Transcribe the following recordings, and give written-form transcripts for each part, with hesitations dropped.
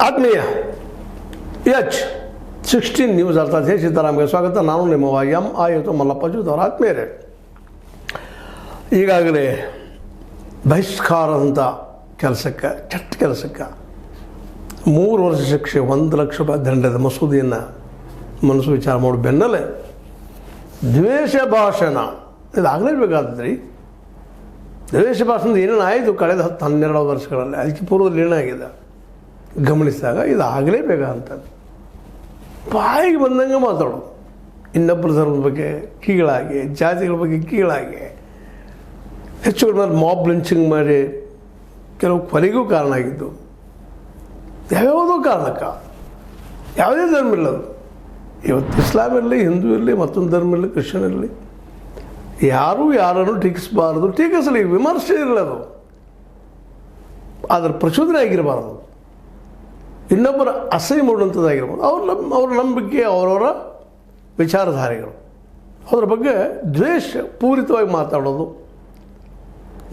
ಆತ್ಮೀಯ H16 news ಅರ್ಥಾತ್ ಹೇ ಸೀತಾರಾಮ್ಗೆ ಸ್ವಾಗತ. ನಾನು ನಿಮ್ಮ MIF ಮಲ್ಲಪ್ಪ ಜೂದವರ. ಆತ್ಮೀಯರೇ, ಈಗಾಗಲೇ ಬಹಿಷ್ಕಾರದಂಥ ಕೆಲಸಕ್ಕೆ, ಕೆಟ್ಟ ಕೆಲಸಕ್ಕೆ 3 ವರ್ಷ ಶಿಕ್ಷೆ, 1 ಲಕ್ಷ ರೂಪಾಯಿ ದಂಡದ ಮಸೂದೆಯನ್ನು ಮನಸ್ಸು ವಿಚಾರ ಮಾಡೋ ಬೆನ್ನಲ್ಲೇ ದ್ವೇಷ ಭಾಷಣ ಇದಾಗಲೇಬೇಕಾದ್ರಿ. ದ್ವೇಷ ಭಾಷಣದ ಏನೇನು ಆಯಿತು ಕಳೆದ 10-12 ವರ್ಷಗಳಲ್ಲಿ, ಅದಕ್ಕೆ ಪೂರ್ವದಲ್ಲಿ ಏನಾಗಿದೆ ಗಮನಿಸಿದಾಗ ಇದು ಆಗಲೇಬೇಕಾದಂಥದ್ದು. ಬಾಯಿಗೆ ಬಂದಂಗೆ ಮಾತಾಡೋದು, ಇನ್ನೊಬ್ಬರ ಧರ್ಮದ ಬಗ್ಗೆ ಕೀಳಾಗಿ, ಜಾತಿಗಳ ಬಗ್ಗೆ ಕೀಳಾಗಿ, ಹೆಚ್ಚು ಮೇಲೆ ಮಾಬ್ ಲಿಂಚಿಂಗ್ ಮಾಡಿ ಕೆಲವು ಕೊಲೆಗೂ ಕಾರಣ ಆಗಿದ್ದು. ಯಾವ್ಯಾವುದೋ ಕಾರಣಕ್ಕೆ, ಯಾವುದೇ ಧರ್ಮ ಇಲ್ಲದು. ಇವತ್ತು ಇಸ್ಲಾಂ ಇರಲಿ, ಹಿಂದೂ ಇರಲಿ, ಮತ್ತೊಂದು ಧರ್ಮ ಇರಲಿ, ಕ್ರಿಶ್ಚಿಯನ್ ಇರಲಿ, ಯಾರೂ ಯಾರನ್ನು ಟೀಕಿಸಬಾರದು. ಟೀಕಿಸಲಿ, ವಿಮರ್ಶೆ ಇರಲದು, ಅದರ ಪ್ರಚೋದನೆ ಆಗಿರಬಾರದು, ಇನ್ನೊಬ್ಬರ ಅಸಹ್ಯ ಮಾಡುವಂಥದ್ದಾಗಿರ್ಬೋದು. ಅವ್ರ ನಂಬಿಕೆ, ಅವರವರ ವಿಚಾರಧಾರೆಗಳು, ಅದರ ಬಗ್ಗೆ ದ್ವೇಷ ಪೂರಿತವಾಗಿ ಮಾತಾಡೋದು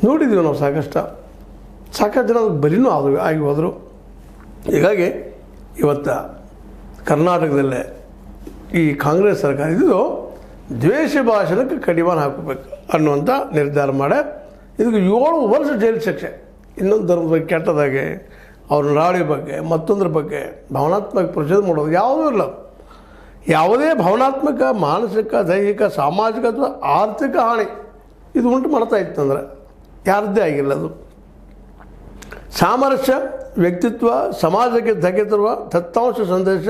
ನೋಡಿದ್ದೀವಿ ನಾವು. ಸಾಕಷ್ಟು ಜನ ಬಲಿನೂ ಆಗಿ ಹೋದರು. ಹೀಗಾಗಿ ಇವತ್ತು ಕರ್ನಾಟಕದಲ್ಲೇ ಈ ಕಾಂಗ್ರೆಸ್ ಸರ್ಕಾರ ಇದು ದ್ವೇಷ ಭಾಷಣಕ್ಕೆ ಕಡಿವಾಣ ಹಾಕಬೇಕು ಅನ್ನುವಂಥ ನಿರ್ಧಾರ ಮಾಡಿ ಇದಕ್ಕೆ 7 ವರ್ಷ ಜೈಲು ಶಿಕ್ಷೆ. ಇನ್ನೊಂದು ಧರ್ಮದ ಬಗ್ಗೆ ಕೆಟ್ಟದಾಗೆ, ಅವ್ರ ನಾಳೆ ಬಗ್ಗೆ, ಮತ್ತೊಂದರ ಬಗ್ಗೆ ಭಾವನಾತ್ಮಕ ಪ್ರಚೋದನೆ ಮಾಡೋದು ಯಾವುದೂ ಇಲ್ಲ. ಯಾವುದೇ ಭಾವನಾತ್ಮಕ, ಮಾನಸಿಕ, ದೈಹಿಕ, ಸಾಮಾಜಿಕ ಅಥವಾ ಆರ್ಥಿಕ ಹಾನಿ ಇದು ಉಂಟು ಮಾಡ್ತಾ ಇತ್ತಂದ್ರೆ ಯಾರದ್ದೇ ಆಗಿಲ್ಲ. ಅದು ಸಾಮರಸ್ಯ, ವ್ಯಕ್ತಿತ್ವ, ಸಮಾಜಕ್ಕೆ ಧಕ್ಕೆ ತರುವ ದತ್ತಾಂಶ ಸಂದೇಶ